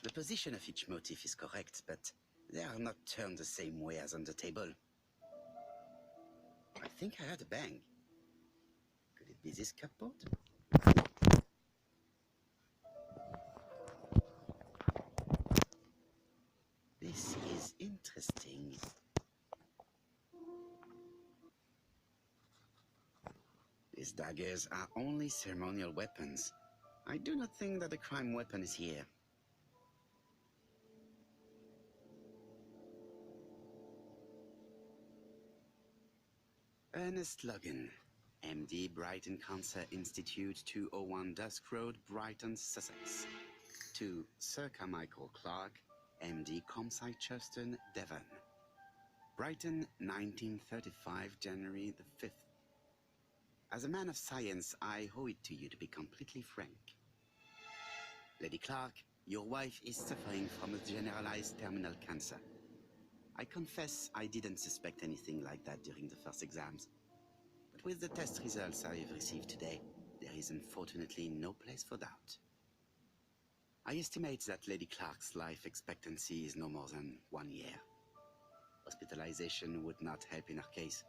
The position of each motif is correct, but they are not turned the same way as on the table. I think I heard a bang. Could it be this cupboard? This is interesting. These daggers are only ceremonial weapons. I do not think that the crime weapon is here. Ernest Logan, MD, Brighton Cancer Institute, 201 Dusk Road, Brighton, Sussex. To Sir Carmichael Clark, MD, ComSci Churston, Devon. Brighton, 1935, January the 5th. As a man of science, I owe it to you to be completely frank. Lady Clark, your wife is suffering from a generalized terminal cancer. I confess I didn't suspect anything like that during the first exams. But with the test results I have received today, there is unfortunately no place for doubt. I estimate that Lady Clark's life expectancy is no more than 1 year. Hospitalization would not help in her case,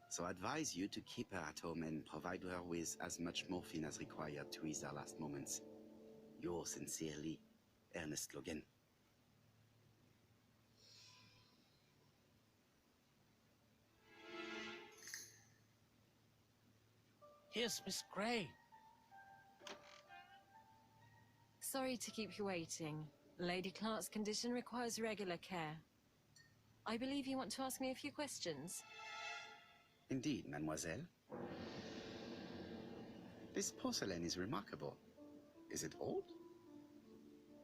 so I advise you to keep her at home and provide her with as much morphine as required to ease her last moments. Yours sincerely, Ernest Logan. Here's Miss Gray. Sorry to keep you waiting. Lady Clark's condition requires regular care. I believe you want to ask me a few questions. Indeed, mademoiselle. This porcelain is remarkable. Is it old?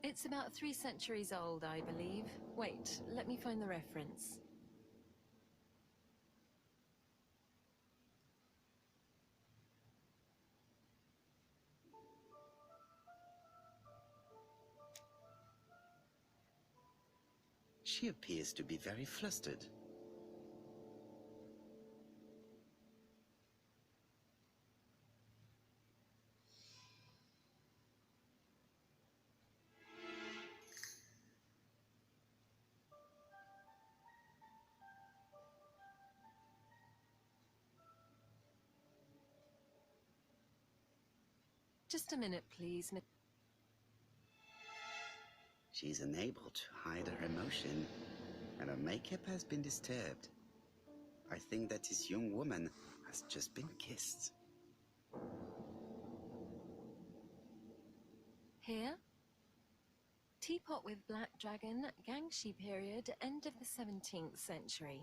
It's about 3 centuries old, I believe. Wait, let me find the reference. She appears to be very flustered. Just a minute, please. She's unable to hide her emotion, and her makeup has been disturbed. I think that this young woman has just been kissed. Here? Teapot with Black Dragon, Gangxi period, end of the 17th century.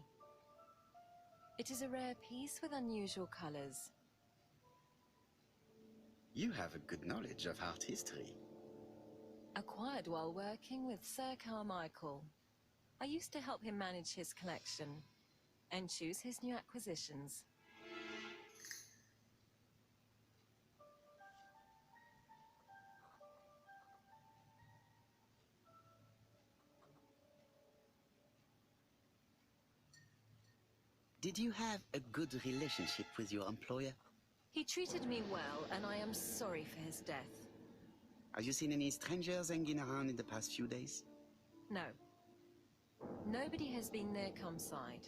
It is a rare piece with unusual colors. You have a good knowledge of art history. Acquired while working with Sir Carmichael. I used to help him manage his collection and choose his new acquisitions. Did you have a good relationship with your employer? He treated me well, and I am sorry for his death. Have you seen any strangers hanging around in the past few days? No. Nobody has been near ComSci.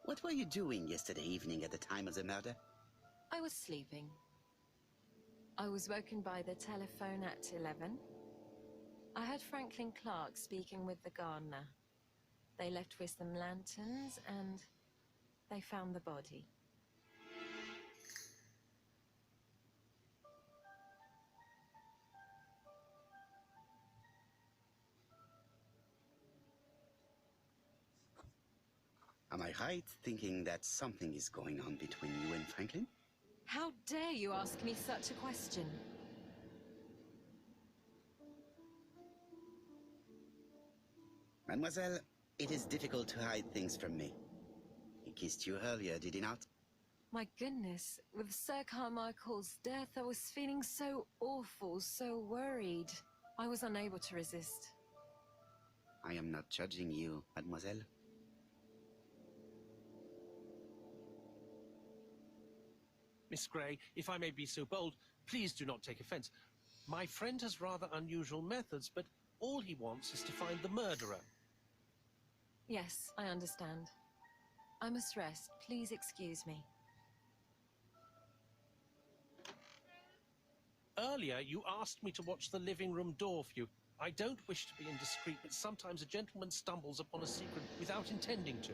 What were you doing yesterday evening at the time of the murder? I was sleeping. I was woken by the telephone at 11. I heard Franklin Clark speaking with the gardener. They left with some lanterns and they found the body. Am I right thinking that something is going on between you and Franklin? How dare you ask me such a question? Mademoiselle, it is difficult to hide things from me. He kissed you earlier, did he not? My goodness, with Sir Carmichael's death, I was feeling so awful, so worried. I was unable to resist. I am not judging you, mademoiselle. Miss Grey, if I may be so bold, please do not take offense. My friend has rather unusual methods, but all he wants is to find the murderer. Yes, I understand. I must rest. Please excuse me. Earlier, you asked me to watch the living room door for you. I don't wish to be indiscreet, but sometimes a gentleman stumbles upon a secret without intending to.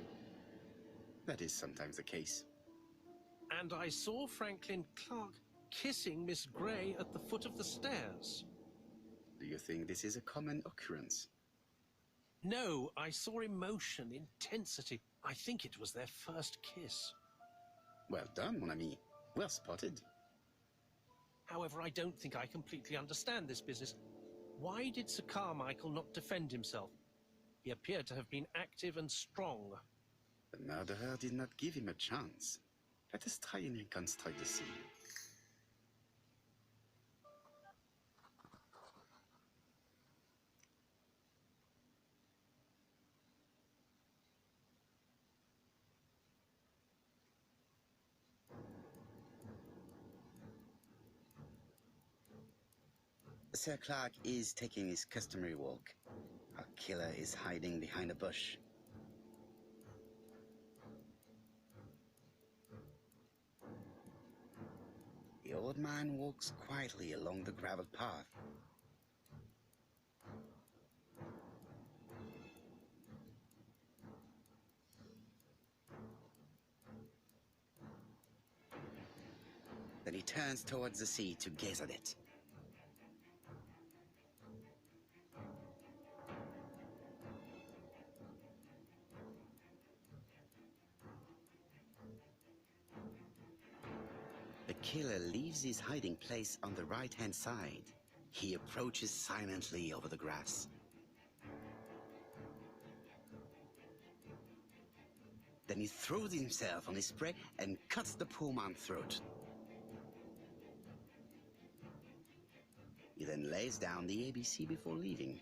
That is sometimes the case. And I saw Franklin Clark kissing Miss Grey at the foot of the stairs. Do you think this is a common occurrence? No, I saw emotion, intensity. I think it was their first kiss. Well done, mon ami. Well spotted. However, I don't think I completely understand this business. Why did Sir Carmichael not defend himself? He appeared to have been active and strong. The murderer did not give him a chance. Let us try and reconstruct the scene. Sir Clark is taking his customary walk. Our killer is hiding behind a bush. The old man walks quietly along the gravel path. Then he turns towards the sea to gaze at it. The killer leaves his hiding place on the right-hand side. He approaches silently over the grass. Then he throws himself on his prey and cuts the poor man's throat. He then lays down the ABC before leaving.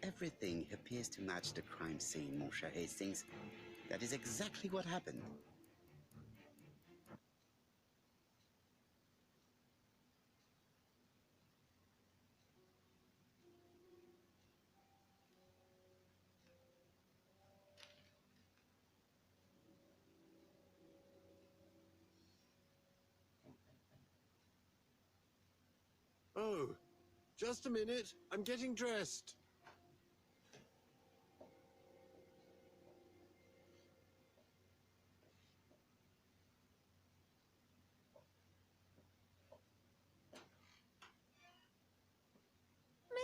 Everything appears to match the crime scene, mon cher Hastings. That is exactly what happened. Oh, just a minute. I'm getting dressed.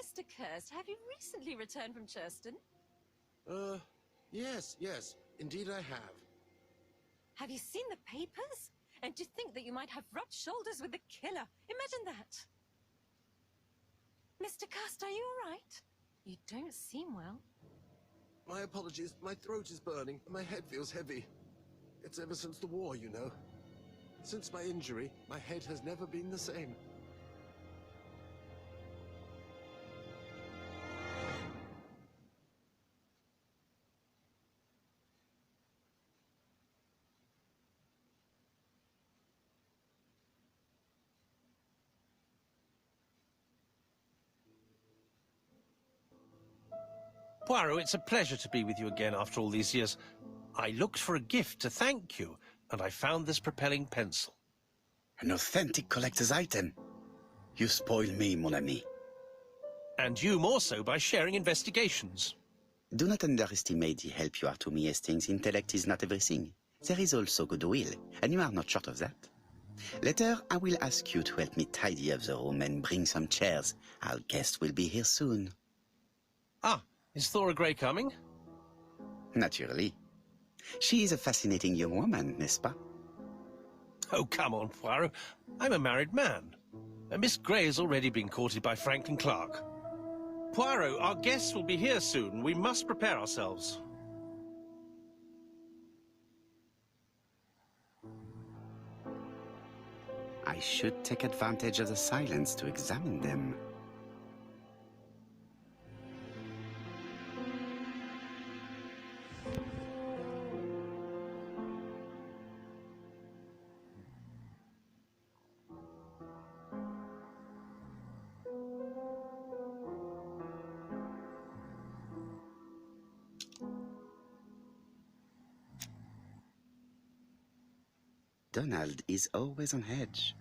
Mr. Kirst, have you recently returned from Churston? Yes. Indeed I have. Have you seen the papers? And to think that you might have rubbed shoulders with the killer. Imagine that. Mr. Kirst, are you all right? You don't seem well. My apologies. My throat is burning. My head feels heavy. It's ever since the war, you know. Since my injury, my head has never been the same. Poirot, it's a pleasure to be with you again after all these years. I looked for a gift to thank you, and I found this propelling pencil. An authentic collector's item. You spoil me, mon ami. And you more so by sharing investigations. Do not underestimate the help you are to me, Hastings. Intellect is not everything. There is also goodwill, and you are not short of that. Later, I will ask you to help me tidy up the room and bring some chairs. Our guest will be here soon. Ah, is Thora Grey coming? Naturally. She is a fascinating young woman, n'est-ce pas? Oh, come on, Poirot. I'm a married man. Miss Grey has already been courted by Franklin Clark. Poirot, our guests will be here soon. We must prepare ourselves. I should take advantage of the silence to examine them. Donald is always on edge.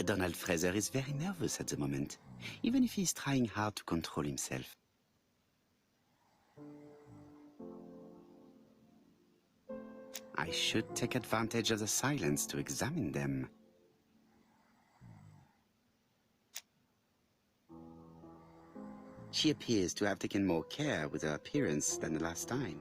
Donald Fraser is very nervous at the moment, even if he is trying hard to control himself. I should take advantage of the silence to examine them. She appears to have taken more care with her appearance than the last time.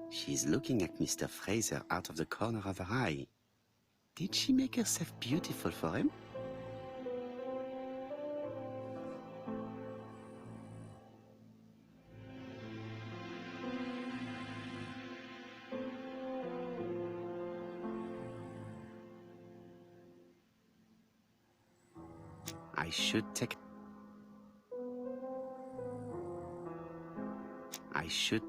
She's looking at Mr. Fraser out of the corner of her eye. Did she make herself beautiful for him? I should take... I should...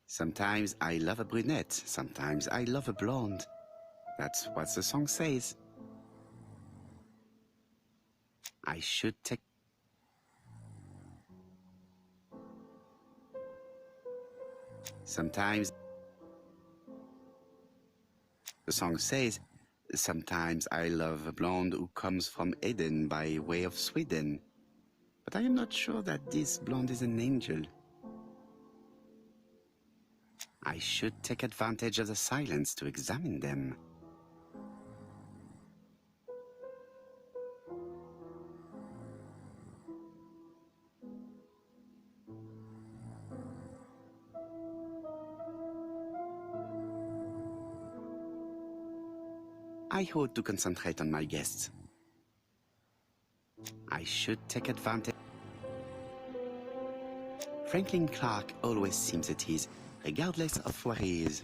Sometimes I love a brunette, sometimes I love a blonde. That's what the song says. I should take... Sometimes... The song says, sometimes I love a blonde who comes from Eden by way of Sweden. But I am not sure that this blonde is an angel. I should take advantage of the silence to examine them. I ought to concentrate on my guests. I should take advantage. Franklin Clark always seems at ease, regardless of where he is.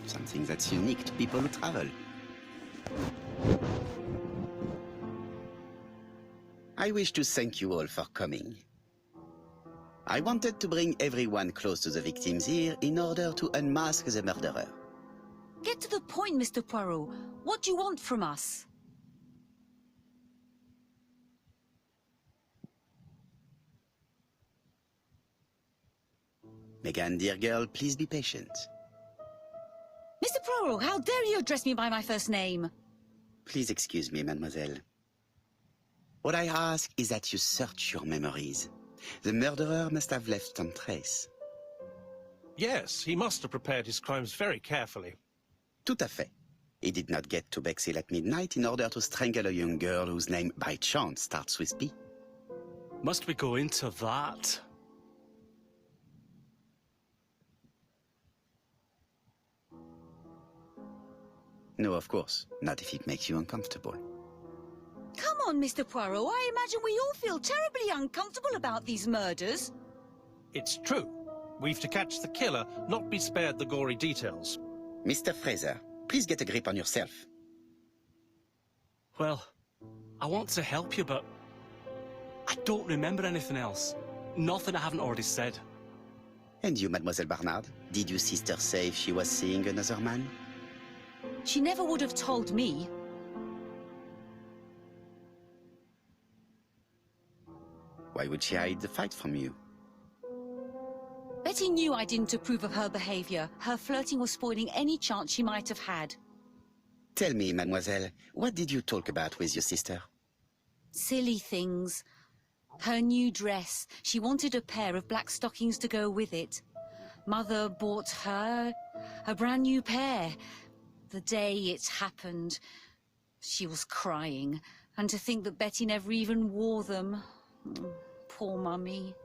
Something that's unique to people who travel. I wish to thank you all for coming. I wanted to bring everyone close to the victims here in order to unmask the murderer. Get to the point, Mr. Poirot. What do you want from us? Megan, dear girl, please be patient. Mr. Poirot, how dare you address me by my first name? Please excuse me, mademoiselle. What I ask is that you search your memories. The murderer must have left some trace. Yes, he must have prepared his crimes very carefully. Tout à fait. He did not get to Bexhill at midnight in order to strangle a young girl whose name, by chance, starts with B. Must we go into that? No, of course. Not if it makes you uncomfortable. Come on, Mr. Poirot. I imagine we all feel terribly uncomfortable about these murders. It's true. We've to catch the killer, not be spared the gory details. Mr. Fraser, please get a grip on yourself. Well, I want to help you, but I don't remember anything else. Nothing I haven't already said. And you, Mademoiselle Barnard? Did your sister say if she was seeing another man? She never would have told me. Why would she hide the fact from you? Betty knew I didn't approve of her behavior. Her flirting was spoiling any chance she might have had. Tell me, mademoiselle, what did you talk about with your sister? Silly things. Her new dress. She wanted a pair of black stockings to go with it. Mother bought her a brand new pair. The day it happened, she was crying. And to think that Betty never even wore them. Poor Mummy.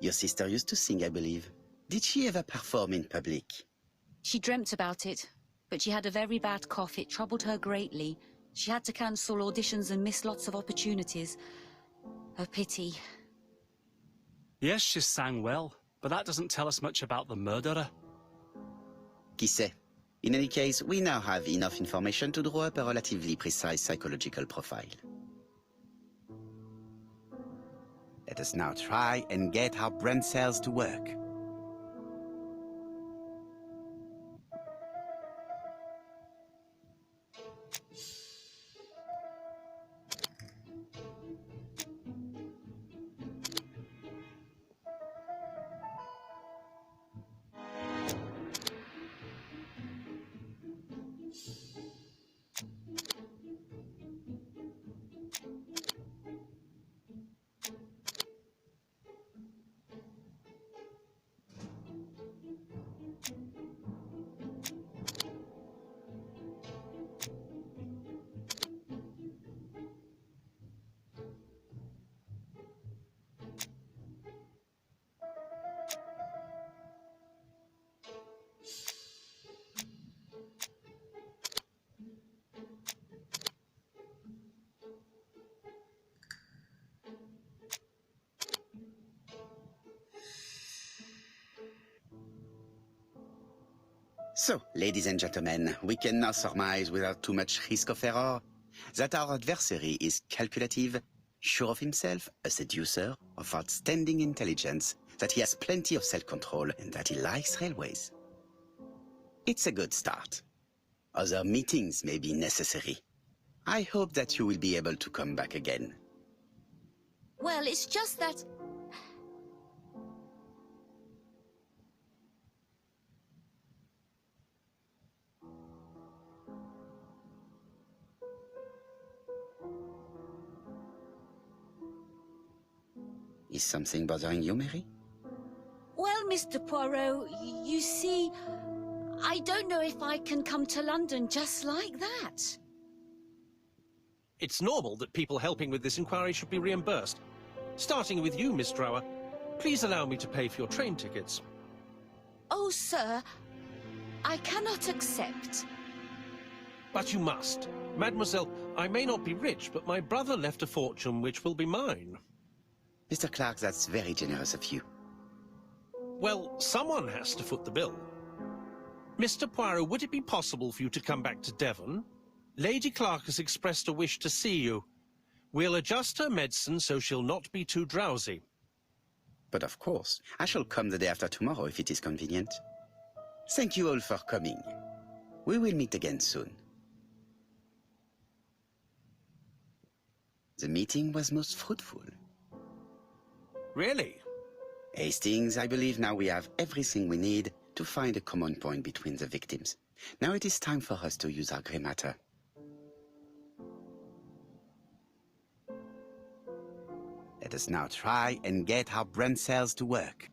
Your sister used to sing, I believe. Did she ever perform in public? She dreamt about it, but she had a very bad cough. It troubled her greatly. She had to cancel auditions and miss lots of opportunities. A pity. Yes, she sang well, but that doesn't tell us much about the murderer. Qui sait? In any case, we now have enough information to draw up a relatively precise psychological profile. Let us now try and get our brain cells to work. So, ladies and gentlemen, we can now surmise without too much risk of error that our adversary is calculative, sure of himself, a seducer of outstanding intelligence, that he has plenty of self-control, and that he likes railways. It's a good start. Other meetings may be necessary. I hope that you will be able to come back again. Well, it's just that... Is something bothering you, Mary? Well, Mr. Poirot, you see, I don't know if I can come to London just like that. It's normal that people helping with this inquiry should be reimbursed. Starting with you, Miss Drower. Please allow me to pay for your train tickets. Oh, sir, I cannot accept. But you must. Mademoiselle, I may not be rich, but my brother left a fortune which will be mine. Mr. Clark, that's very generous of you. Well, someone has to foot the bill. Mr. Poirot, would it be possible for you to come back to Devon? Lady Clark has expressed a wish to see you. We'll adjust her medicine so she'll not be too drowsy. But of course, I shall come the day after tomorrow if it is convenient. Thank you all for coming. We will meet again soon. The meeting was most fruitful. Really? Hastings, I believe now we have everything we need to find a common point between the victims. Now it is time for us to use our grey matter. Let us now try and get our brain cells to work.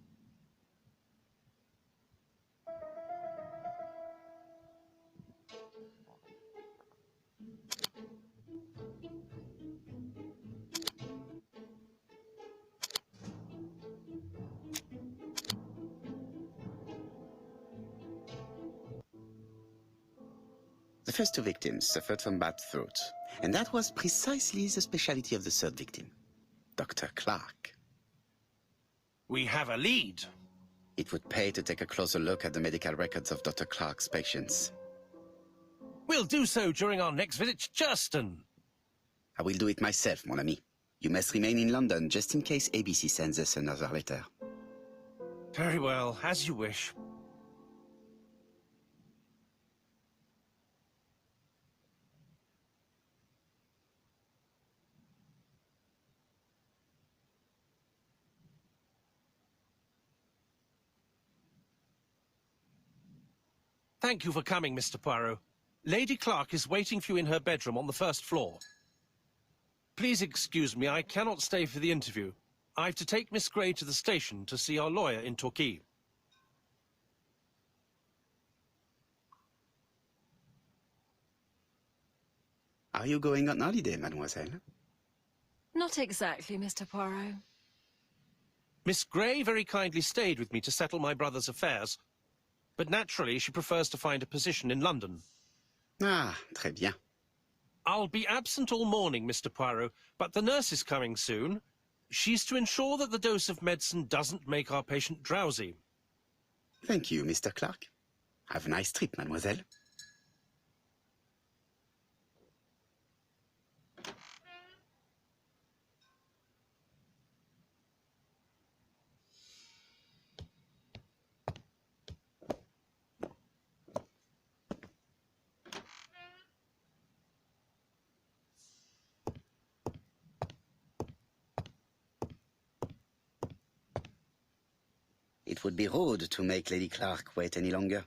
The first two victims suffered from bad throats, and that was precisely the specialty of the third victim, Dr. Clark. We have a lead. It would pay to take a closer look at the medical records of Dr. Clark's patients. We'll do so during our next visit to Churston. I will do it myself, mon ami. You must remain in London just in case ABC sends us another letter. Very well, as you wish. Thank you for coming, Mr. Poirot. Lady Clark is waiting for you in her bedroom on the first floor. Please excuse me, I cannot stay for the interview. I've to take Miss Grey to the station to see our lawyer in Torquay. Are you going on holiday, mademoiselle? Not exactly, Mr. Poirot. Miss Grey very kindly stayed with me to settle my brother's affairs. But naturally, she prefers to find a position in London. Ah, très bien. I'll be absent all morning, Mr. Poirot, but the nurse is coming soon. She's to ensure that the dose of medicine doesn't make our patient drowsy. Thank you, Mr. Clark. Have a nice trip, mademoiselle. It would be rude to make Lady Clark wait any longer.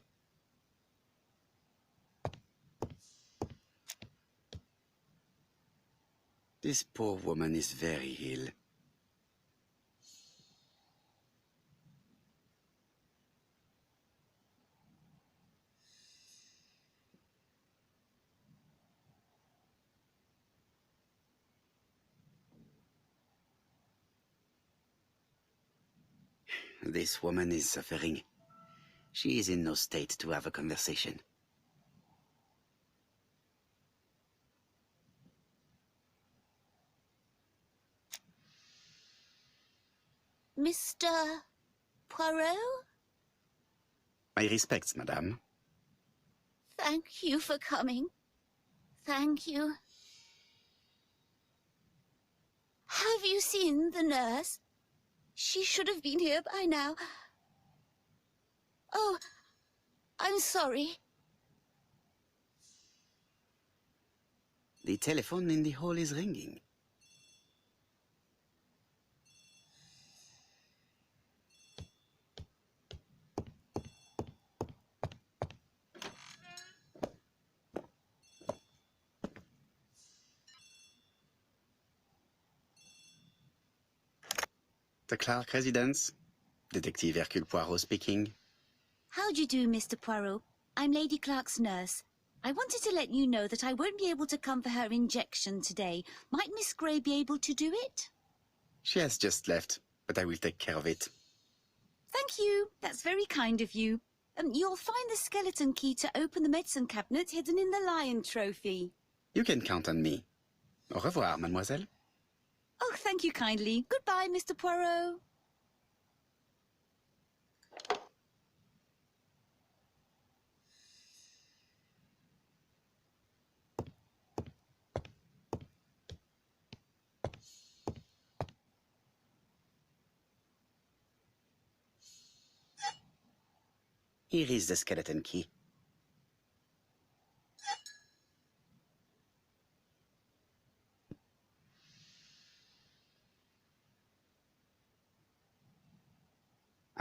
This poor woman is very ill. This woman is suffering. She is in no state to have a conversation. Mr. Poirot? My respects, madame. Thank you for coming. Thank you. Have you seen the nurse? She should have been here by now. Oh, I'm sorry. The telephone in the hall is ringing. The Clark residence. Detective Hercule Poirot speaking. How do you do, Mr. Poirot? I'm Lady Clark's nurse. I wanted to let you know that I won't be able to come for her injection today. Might Miss Grey be able to do it? She has just left, but I will take care of it. Thank you. That's very kind of you. You'll find the skeleton key to open the medicine cabinet hidden in the lion trophy. You can count on me. Au revoir, mademoiselle. Oh, thank you kindly. Goodbye, Mr. Poirot. Here is the skeleton key.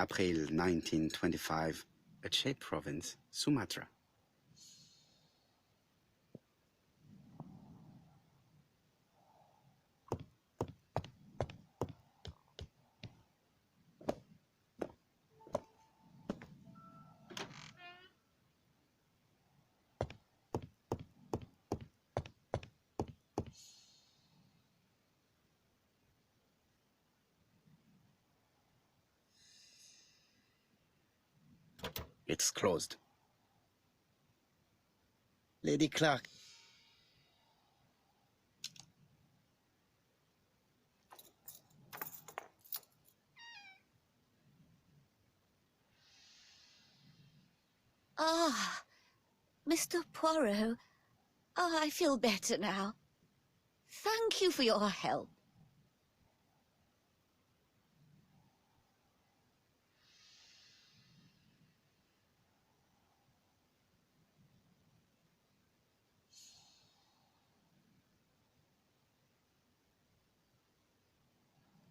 April 1925, Aceh Province, Sumatra. It's closed. Lady Clark. Ah, Mr. Poirot. Ah, I feel better now. Thank you for your help.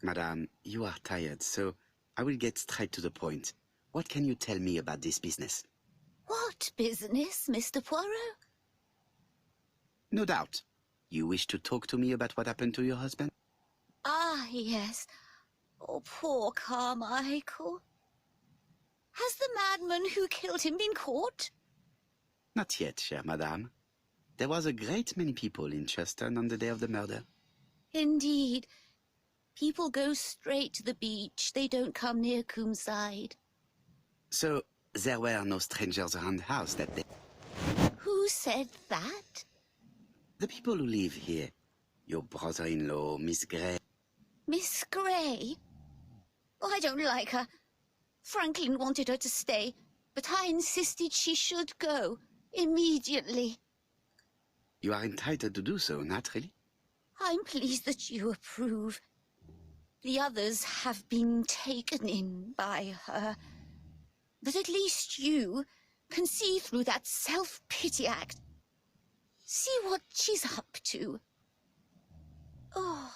Madame, you are tired, so I will get straight to the point. What can you tell me about this business? What business, Mr. Poirot? No doubt. You wish to talk to me about what happened to your husband? Ah, yes. Oh, poor Carmichael. Has the madman who killed him been caught? Not yet, chère madame. There was a great many people in Cheston on the day of the murder. Indeed. People go straight to the beach. They don't come near Coomside. So, there were no strangers around the house that day. Who said that? The people who live here. Your brother-in-law, Miss Grey. Miss Grey? Oh, I don't like her. Franklin wanted her to stay, but I insisted she should go. Immediately. You are entitled to do so, naturally. I'm pleased that you approve. The others have been taken in by her. But at least you can see through that self-pity act. See what she's up to. Oh.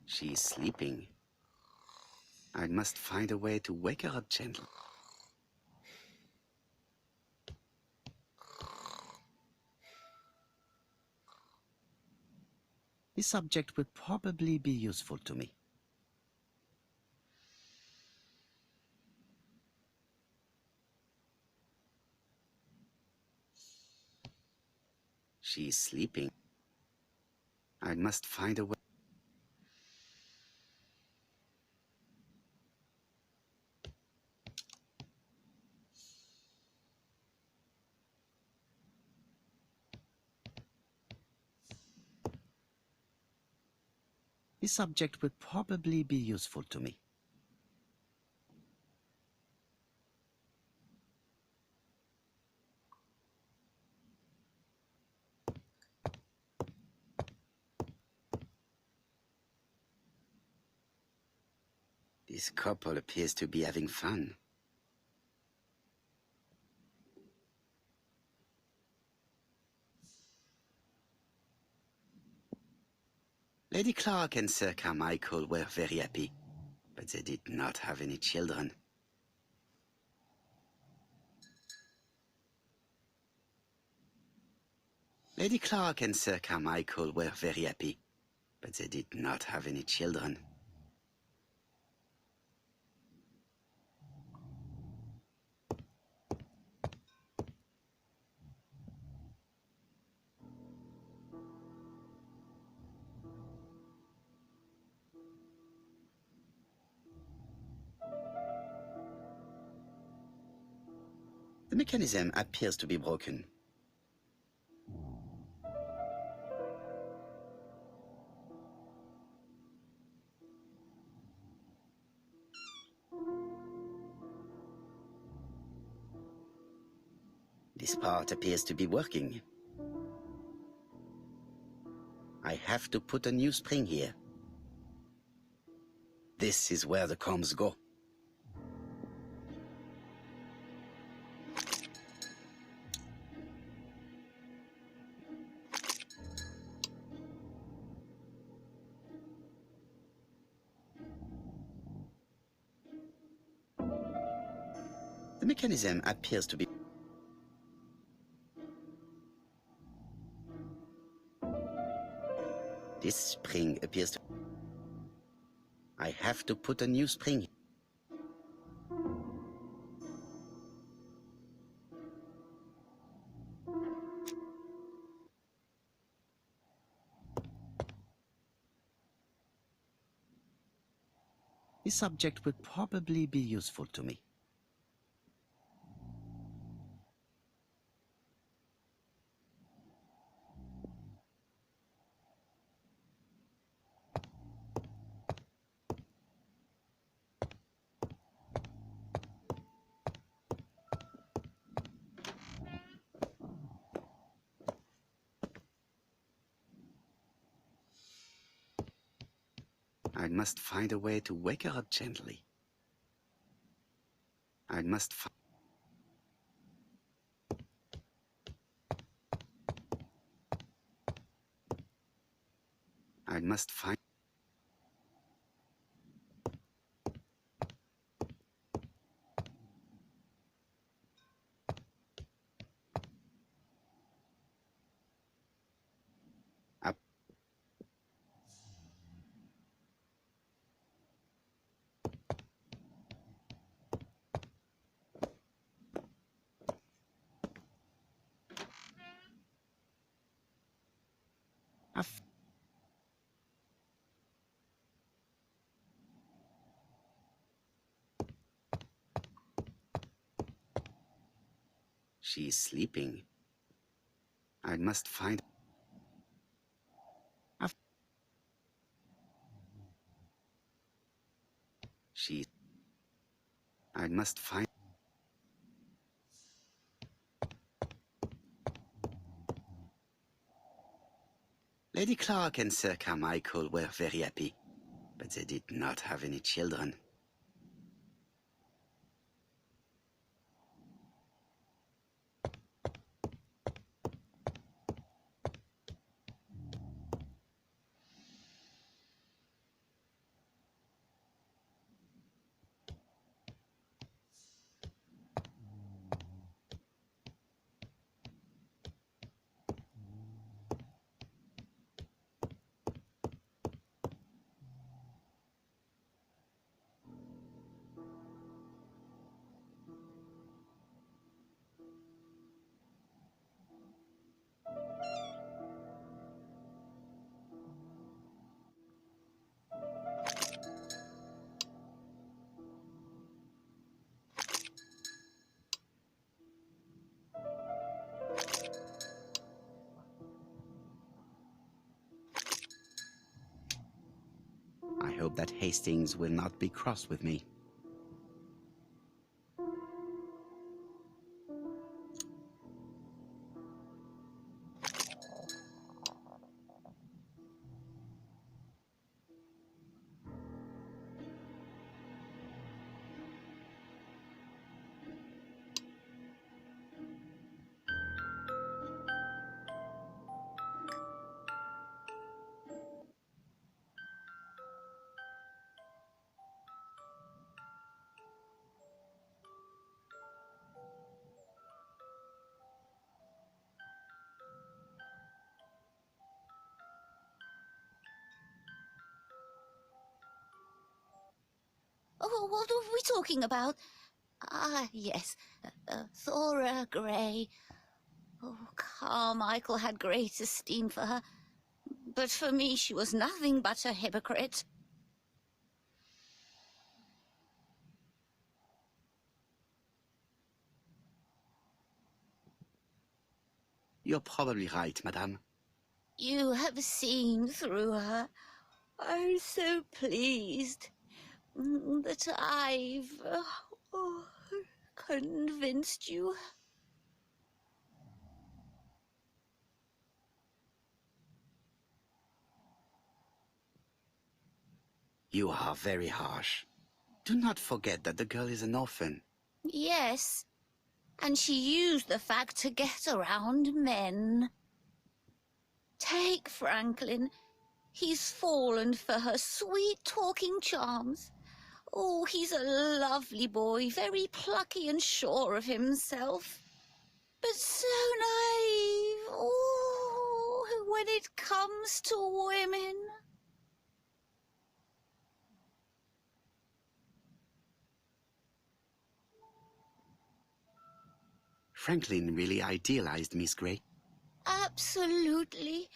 She's sleeping. I must find a way to wake her up gently. This subject would probably be useful to me. She's sleeping. I must find a way. This subject would probably be useful to me. This couple appears to be having fun. Lady Clark and Sir Carmichael were very happy, but they did not have any children. Lady Clark and Sir Carmichael were very happy, but they did not have any children. The mechanism appears to be broken. This part appears to be working. I have to put a new spring here. This is where the combs go. The mechanism appears to be... This spring appears to... I have to put a new spring. This subject would probably be useful to me. I must find a way to wake her up gently. I must find... Up. She's sleeping. I must find... I must find... Lady Clark and Sir Carmichael were very happy, but they did not have any children. I hope that Hastings will not be cross with me. Oh, what are we talking about? Ah, yes, Thora Grey. Oh, Carmichael had great esteem for her, but for me she was nothing but a hypocrite. You're probably right, madame. You have seen through her. I'm so pleased that I've convinced you. You are very harsh. Do not forget that the girl is an orphan. Yes, and she used the fact to get around men. Take Franklin. He's fallen for her sweet-talking charms. Oh, he's a lovely boy, very plucky and sure of himself. But so naive. Oh, when it comes to women. Franklin really idealized Miss Grey. Absolutely.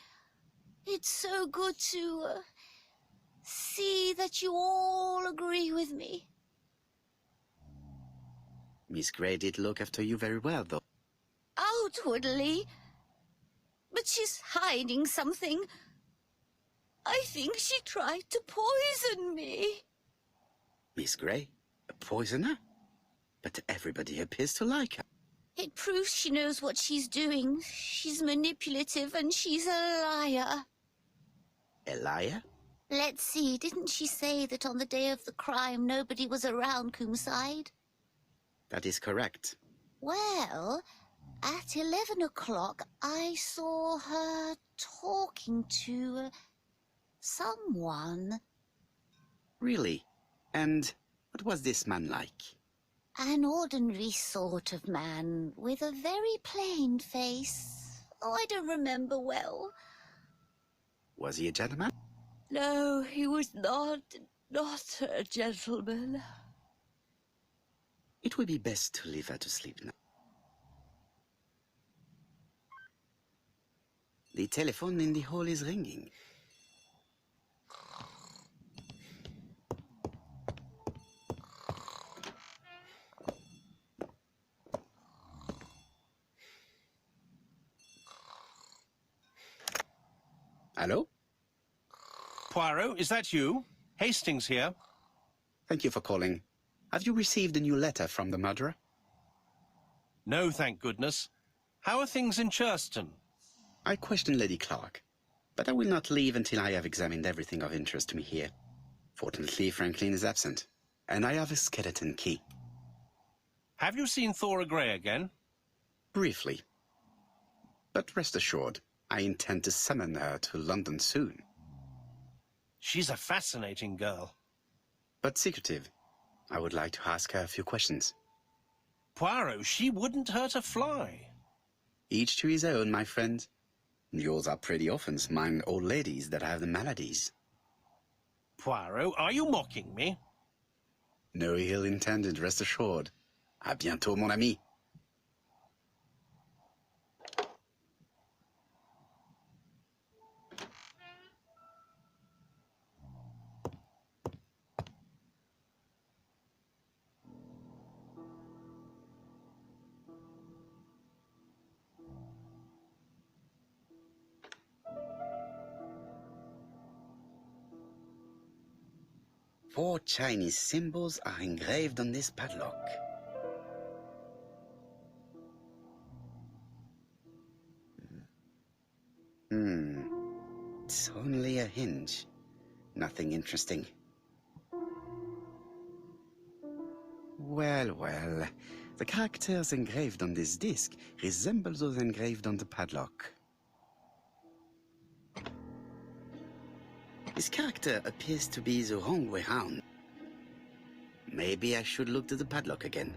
It's so good to see that you all agree with me. Miss Grey did look after you very well, though. Outwardly. But she's hiding something. I think she tried to poison me. Miss Grey? A poisoner? But everybody appears to like her. It proves she knows what she's doing. She's manipulative and she's a liar. A liar? Let's see, didn't she say that on the day of the crime nobody was around Coomside? That is correct. Well, at 11 o'clock I saw her talking to someone. Really? And what was this man like? An ordinary sort of man with a very plain face. Oh, I don't remember well. Was he a gentleman? No, he was not a gentleman. It would be best to leave her to sleep now. The telephone in the hall is ringing. Hello? Poirot, is that you? Hastings here. Thank you for calling. Have you received a new letter from the murderer? No, thank goodness. How are things in Churston? I questioned Lady Clark, but I will not leave until I have examined everything of interest to me here. Fortunately, Franklin is absent, and I have a skeleton key. Have you seen Thora Grey again? Briefly. But rest assured, I intend to summon her to London soon. She's a fascinating girl. But secretive. I would like to ask her a few questions. Poirot, she wouldn't hurt a fly. Each to his own, my friend. Yours are pretty orphans, mine old ladies that have the maladies. Poirot, are you mocking me? No ill intended, rest assured. À bientôt, mon ami. Four Chinese symbols are engraved on this padlock. It's only a hinge. Nothing interesting. Well, well. The characters engraved on this disc resemble those engraved on the padlock. This character appears to be the wrong way round. Maybe I should look to the padlock again.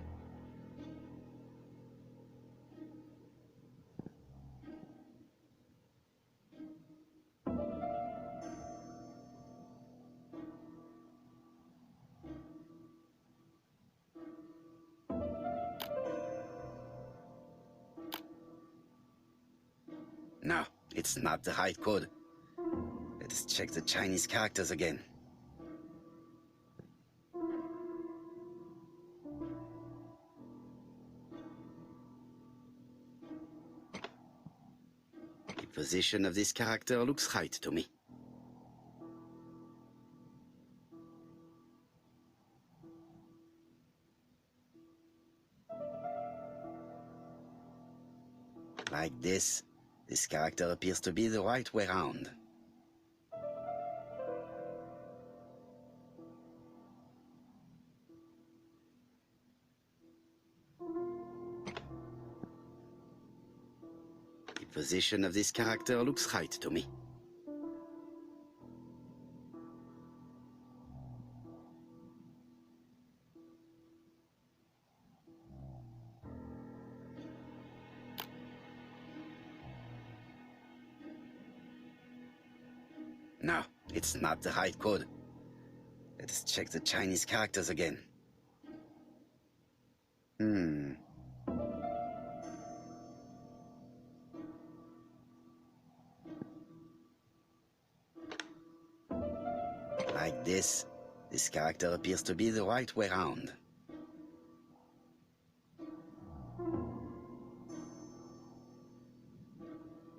No, it's not the right code. Let us check the Chinese characters again. The position of this character looks right to me. Like this character appears to be the right way round. The position of this character looks right to me. No, it's not the right code. Let us check the Chinese characters again. Like this character appears to be the right way round.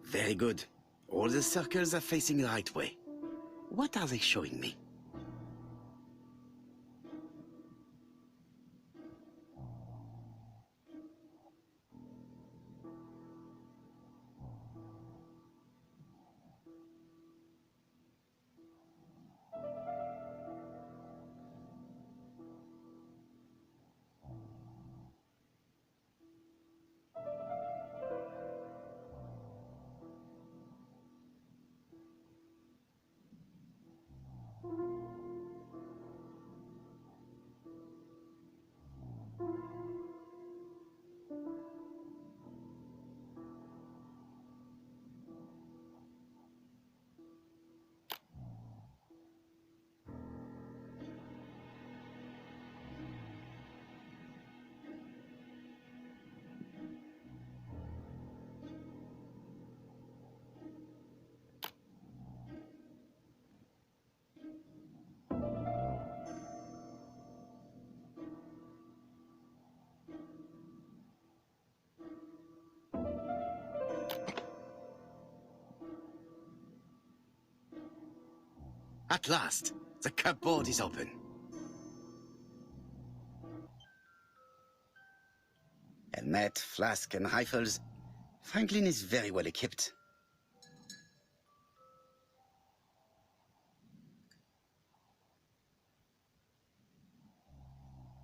Very good. All the circles are facing the right way. What are they showing me? At last, the cupboard is open. Helmet, flask, and rifles. Franklin is very well equipped.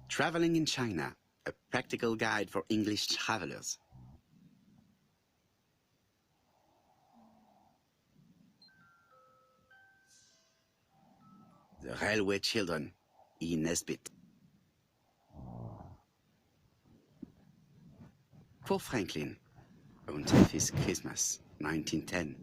Traveling in China, a practical guide for English travelers. The Railway Children, E. Nesbit. For Franklin, until his Christmas, 1910.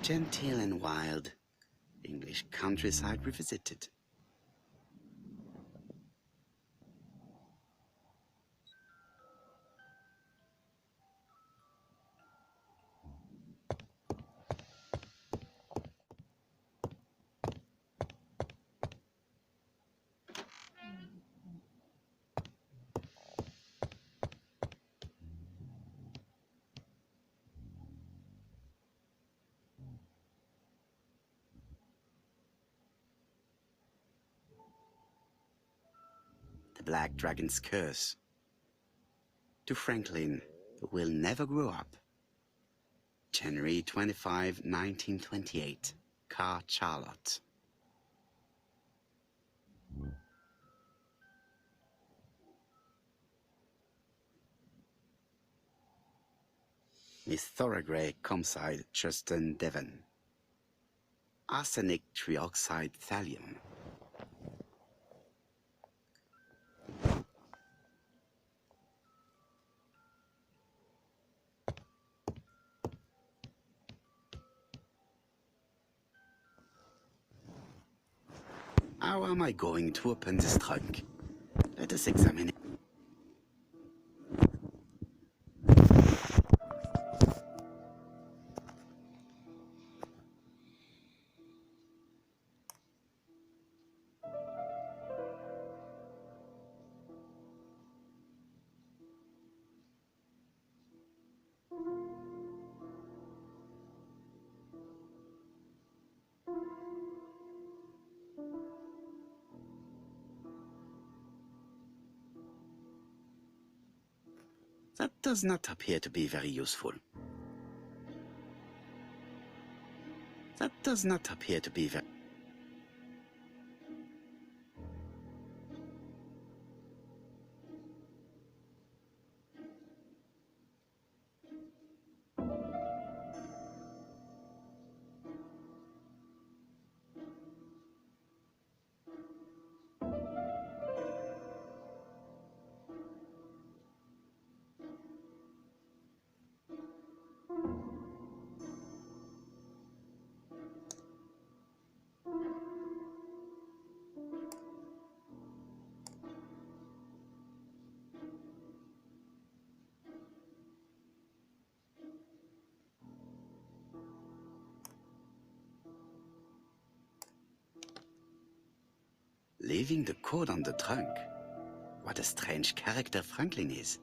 Genteel and wild, English countryside revisited. The Black Dragon's Curse. To Franklin, who will never grow up. January 25, 1928. Car Charlotte. Miss Thoroughgrey, Comside, Justin Devon. Arsenic trioxide thallium. How am I going to open this trunk? Let us examine it. That does not appear to be very useful. That does not appear to be very... Leaving the code on the trunk. What a strange character Franklin is.